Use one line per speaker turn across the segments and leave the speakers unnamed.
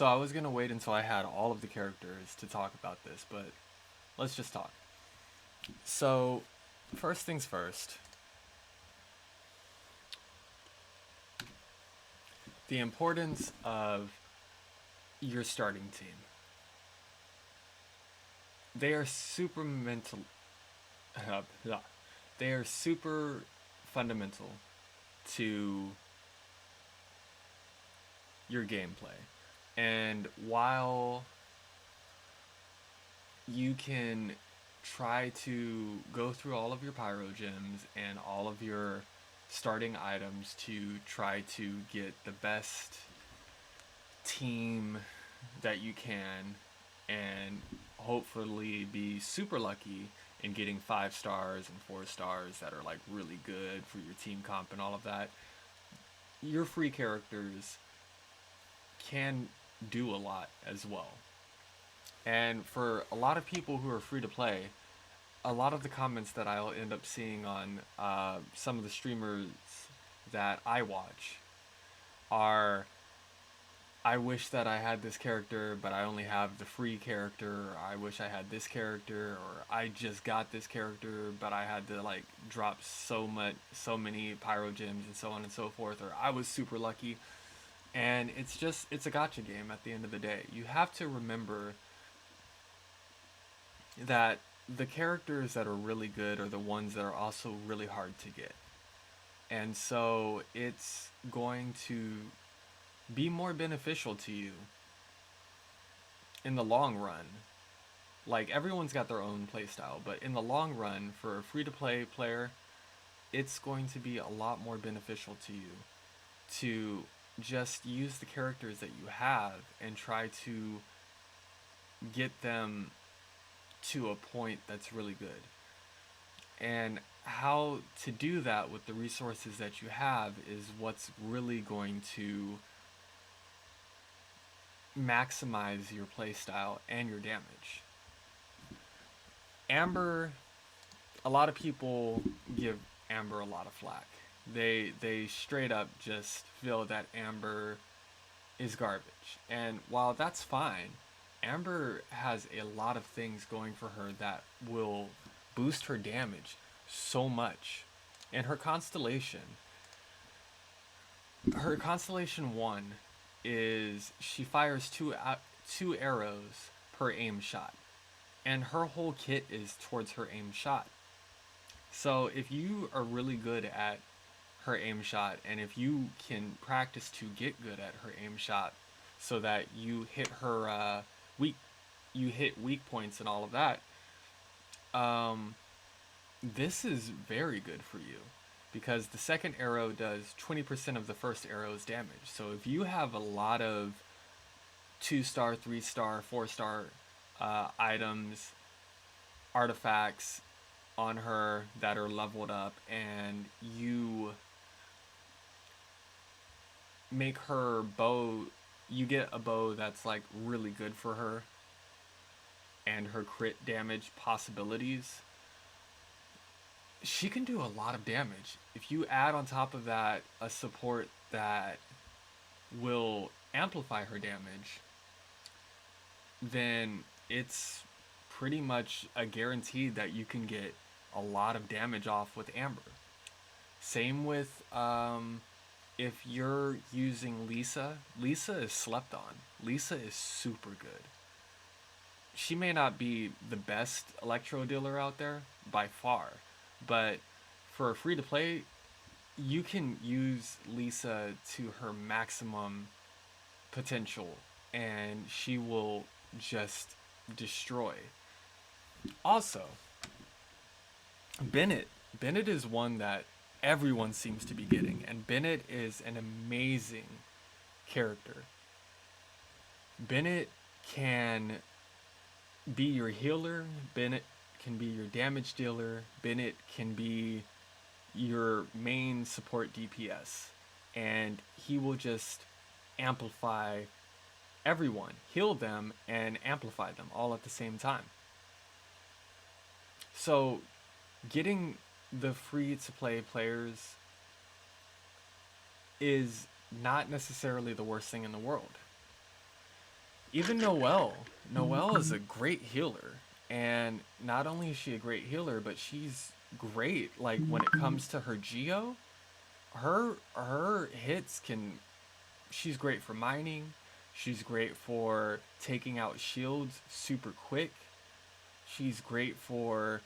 So I was gonna wait until I had all of the characters to talk about this, but let's just talk. So, first things first, the importance of your starting team. They are super mental. They are super fundamental to your gameplay. And while you can try to go through all of your pyro gems and all of your starting items to try to get the best team that you can and hopefully be super lucky in getting 5 stars and 4 stars that are like really good for your team comp and all of that. Your free characters can do a lot as well. And for a lot of people who are free to play, a lot of the comments that I'll end up seeing on some of the streamers that I watch are, I wish that I had this character, but I only have the free character. Or I wish I had this character, or I just got this character, but I had to like drop so many pyro gems and so on and so forth. Or I was super lucky, and it's a gotcha game at the end of the day. You have to remember that the characters that are really good are the ones that are also really hard to get. And so it's going to be more beneficial to you in the long run. Like, everyone's got their own playstyle, but in the long run, for a free to play player, it's going to be a lot more beneficial to you to just use the characters that you have and try to get them to a point that's really good. And how to do that with the resources that you have is what's really going to maximize your playstyle and your damage. Amber, a lot of people give Amber a lot of flack. They straight up just feel that Amber is garbage. And while that's fine, Amber has a lot of things going for her that will boost her damage so much. And her constellation 1 is she fires two arrows per aim shot, and her whole kit is towards her aim shot. So if you are really good at her aim shot, and if you can practice to get good at her aim shot, so that you hit her weak, you hit weak points and all of that, this is very good for you, because the second arrow does 20% of the first arrow's damage. So if you have a lot of 2-star, 3-star, 4-star items, artifacts on her that are leveled up, and you make her bow, you get a bow that's like really good for her and her crit damage possibilities, she can do a lot of damage. If you add on top of that a support that will amplify her damage, then it's pretty much a guarantee that you can get a lot of damage off with Amber. Same with if you're using Lisa. Lisa is slept on. Lisa is super good. She may not be the best electro dealer out there by far, but for a free to play, you can use Lisa to her maximum potential, and she will just destroy. Also, Bennett. Bennett is one that everyone seems to be getting, and Bennett is an amazing character. Bennett can be your healer, Bennett can be your damage dealer, Bennett can be your main support DPS, and he will just amplify everyone, heal them, and amplify them all at the same time. So, getting the free to play players is not necessarily the worst thing in the world. even Noelle is a great healer, and not only is she a great healer, but she's great. Like when it comes to her geo, her hits can. She's great for mining. She's great for taking out shields super quick. She's great for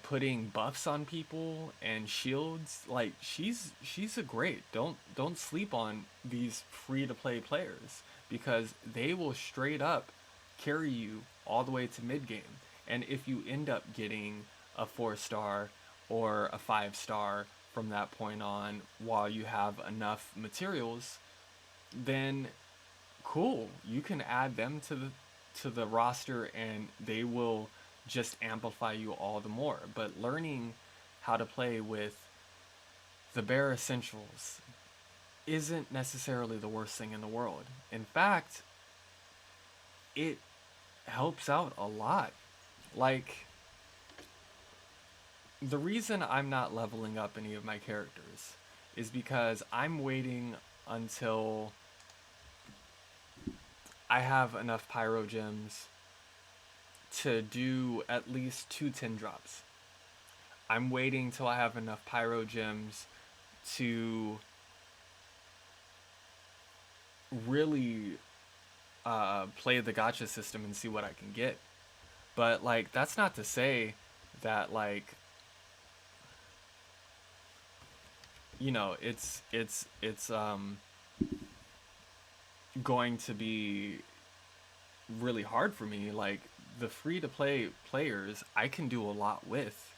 putting buffs on people and shields. Like she's a great. Don't sleep on these free to play players because they will straight up carry you all the way to mid game. And if you end up getting a 4 star or a 5 star from that point on while you have enough materials, then cool. You can add them to the roster and they will just amplify you all the more. But learning how to play with the bare essentials isn't necessarily the worst thing in the world. In fact, it helps out a lot. Like the reason I'm not leveling up any of my characters is because I'm waiting until I have enough pyro gems to do at least 2 10 drops. I'm waiting till I have enough pyro gems to really play the gotcha system and see what I can get. But like that's not to say that like it's going to be really hard for me. Like the free to play players, I can do a lot with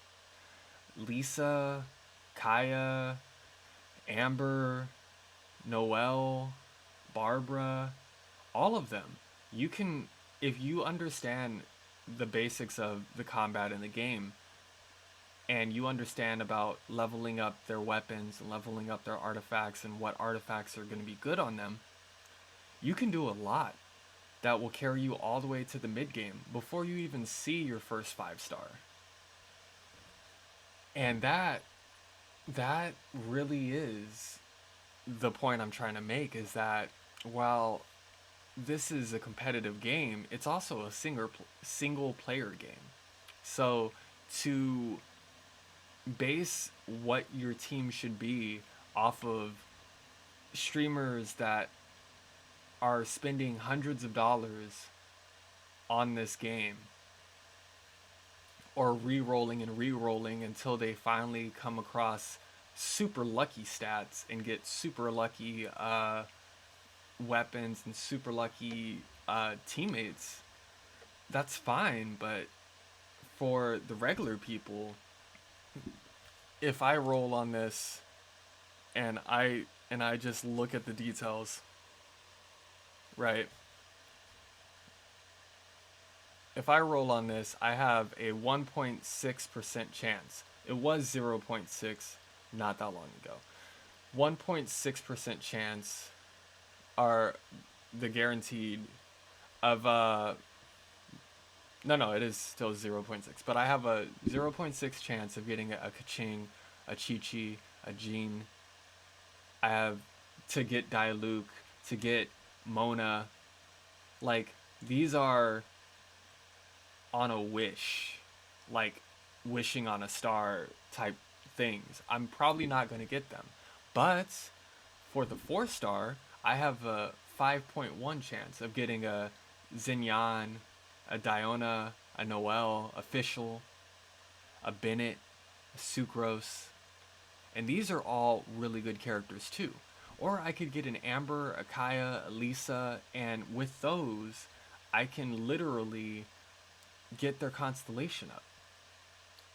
Lisa, Kaya, Amber, Noelle, Barbara, all of them. You can, if you understand the basics of the combat in the game, and you understand about leveling up their weapons and leveling up their artifacts and what artifacts are going to be good on them, you can do a lot that will carry you all the way to the mid game before you even see your first 5 star. And that really is the point I'm trying to make, is that while this is a competitive game, it's also a single player game. So to base what your team should be off of streamers that are spending hundreds of dollars on this game or re-rolling and re-rolling until they finally come across super lucky stats and get super lucky weapons and super lucky teammates, that's fine. But for the regular people, if I roll on this and I just look at the details, right? If I roll on this, I have a 1.6% chance. It was 0.6 not that long ago. 1.6% chance are the guaranteed of no, it is still 0.6, but I have a 0.6 chance of getting a Kaching, a Chi-Chi, a Jean. I have to get Diluc, to get Mona. Like, these are on a wish, like wishing on a star type things. I'm probably not going to get them. But for the 4 star, I have a 5.1 chance of getting a Xinyan, a Diona, a Noelle, a Fischl, a Bennett, a Sucrose. And these are all really good characters too. Or I could get an Amber, a Kaya, a Lisa, and with those, I can literally get their constellation up.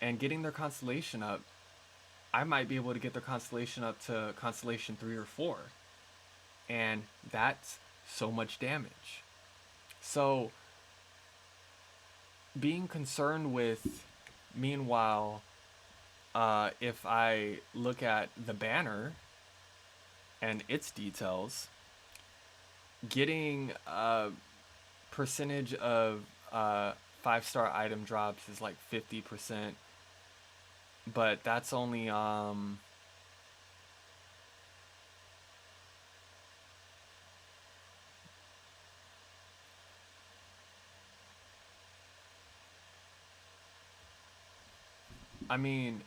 And getting their constellation up, I might be able to get their constellation up to constellation 3 or 4. And that's so much damage. So being concerned with, meanwhile, if I look at the banner and its details, getting a percentage of 5-star item drops is like 50%, but that's only I mean,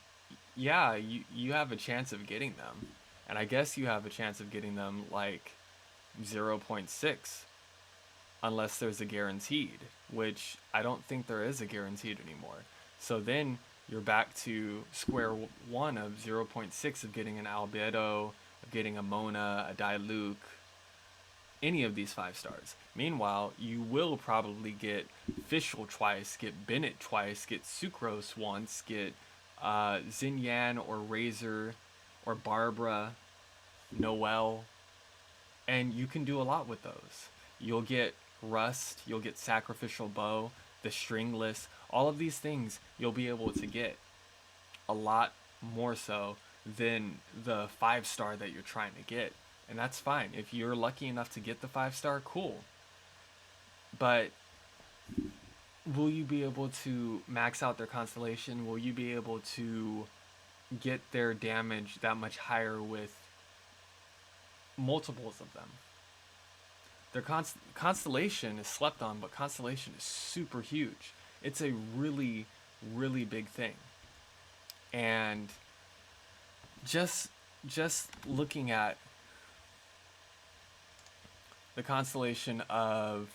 yeah, you have a chance of getting them. And I guess you have a chance of getting them like zero point 0.6 unless there's a guaranteed, which I don't think there is a guaranteed anymore. So then you're back to square one of zero point 0.6 of getting an Albedo, of getting a Mona, a Diluc, any of these 5 stars. Meanwhile, you will probably get Fischl twice, get Bennett twice, get Sucrose once, get Xinyan or Razor or Barbara, Noel, and you can do a lot with those. You'll get Rust, you'll get Sacrificial Bow, the Stringless, all of these things you'll be able to get a lot more so than the 5 star that you're trying to get. And that's fine. If you're lucky enough to get the 5 star, cool. But will you be able to max out their constellation? Will you be able to get their damage that much higher with multiples of them? Their constellation is slept on, but constellation is super huge. It's a really, really big thing. And just looking at the constellation of,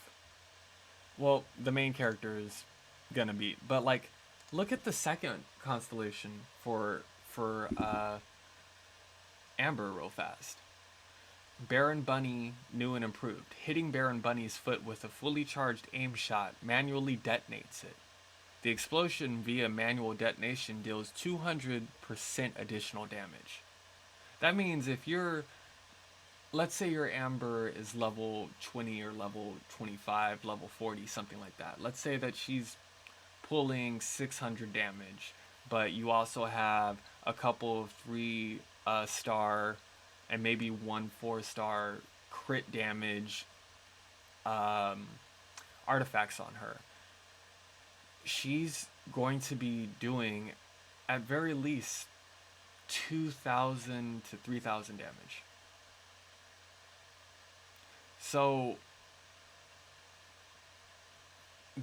well, the main character is gonna be, but like, look at the second constellation for Amber real fast. Baron Bunny new and improved. Hitting Baron Bunny's foot with a fully charged aim shot manually detonates it. The explosion via manual detonation deals 200% additional damage. That means if you're, let's say your Amber is level 20 or level 25, level 40, something like that. Let's say that she's pulling 600 damage, but you also have a couple of 3 star and maybe 1 4-star crit damage artifacts on her. She's going to be doing at very least 2,000 to 3,000 damage. So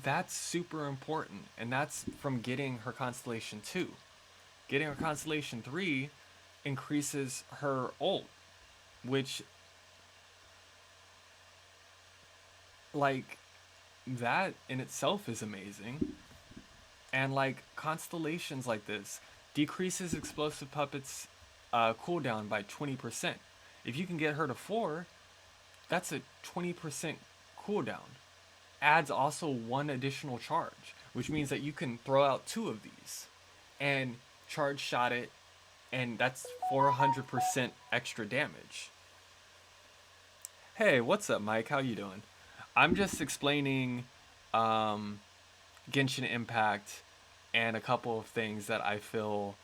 that's super important, and that's from getting her Constellation 2. Getting her Constellation 3 increases her ult, which, like, that in itself is amazing. And like constellations like this decreases explosive puppets cooldown by 20%. If you can get her to 4, that's a 20% cooldown. Adds also 1 additional charge, which means that you can throw out 2 of these and charge shot it, and that's 400% extra damage. Hey, what's up, Mike? How you doing? I'm just explaining Genshin Impact and a couple of things that I feel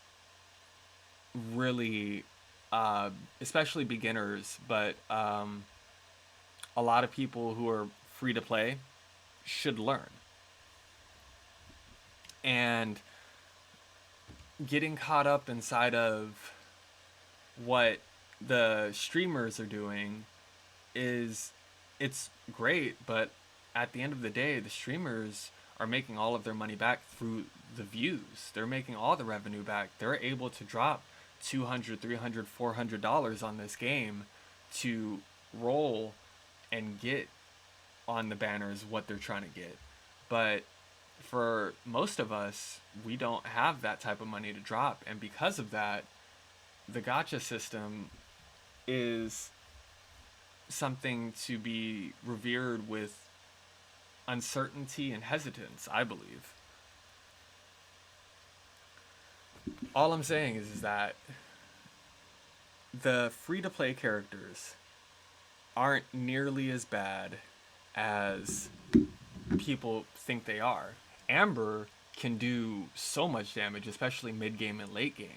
really, especially beginners, but a lot of people who are free to play should learn. And getting caught up inside of what the streamers are doing is, it's great, but at the end of the day, the streamers are making all of their money back through the views. They're making all the revenue back. They're able to drop $200, $300, $400 on this game to roll and get on the banners what they're trying to get. But for most of us, we don't have that type of money to drop, and because of that, the gacha system is something to be revered with uncertainty and hesitance, I believe. All I'm saying is that the free-to-play characters aren't nearly as bad as people think they are. Amber can do so much damage, especially mid-game and late game.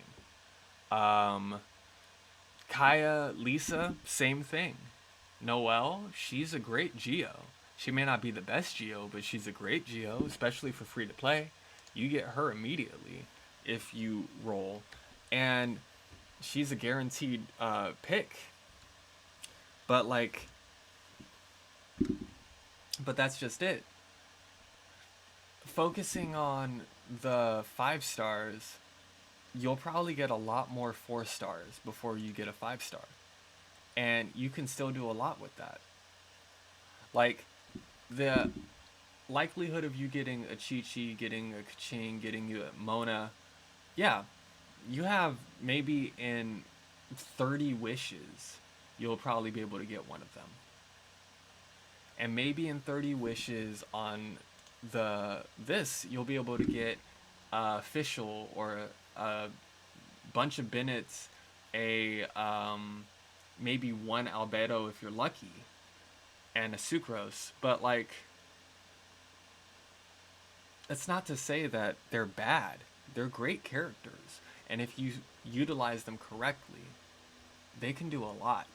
Kaya, Lisa, same thing. Noelle, she's a great Geo. She may not be the best Geo, but she's a great Geo, especially for free to play. You get her immediately if you roll, and she's a guaranteed pick. But like, but that's just it. Focusing on the 5 stars you'll probably get a lot more 4 stars before you get a 5 star. And you can still do a lot with that. Like, the likelihood of you getting a Chi-Chi, getting a Kaching, getting you a Mona, yeah, you have maybe in 30 wishes, you'll probably be able to get one of them. And maybe in 30 wishes on this, you'll be able to get a official or a bunch of Bennett's, a maybe one Albedo if you're lucky, and a Sucrose. But like, that's not to say that they're bad. They're great characters, and if you utilize them correctly, they can do a lot.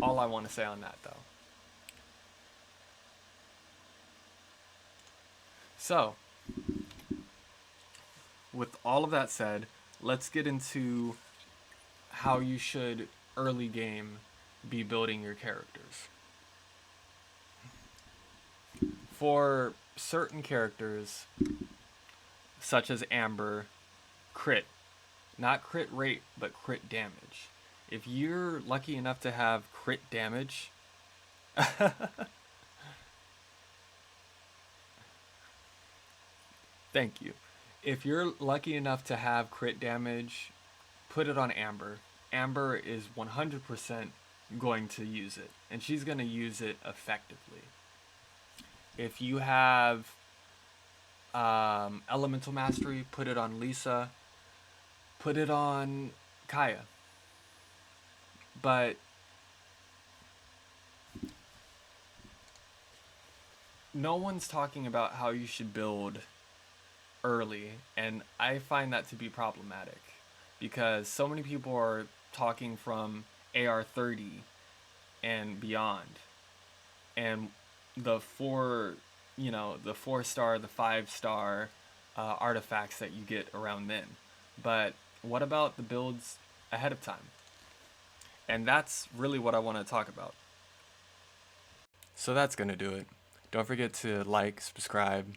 All I want to say on that, though. So, with all of that said, let's get into how you should early game be building your characters. For certain characters, such as Amber, crit. Not crit rate, but crit damage. If you're lucky enough to have crit damage, thank you. If you're lucky enough to have crit damage, put it on Amber. Amber is 100% going to use it, and she's going to use it effectively. If you have Elemental Mastery, put it on Lisa. Put it on Kaya. But no one's talking about how you should build early, and I find that to be problematic because so many people are talking from AR30 and beyond, and the the 4 star, the 5 star artifacts that you get around then. But what about the builds ahead of time? And that's really what I want to talk about. So that's going to do it. Don't forget to like, subscribe,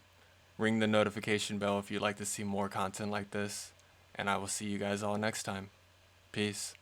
ring the notification bell if you'd like to see more content like this, and I will see you guys all next time. Peace.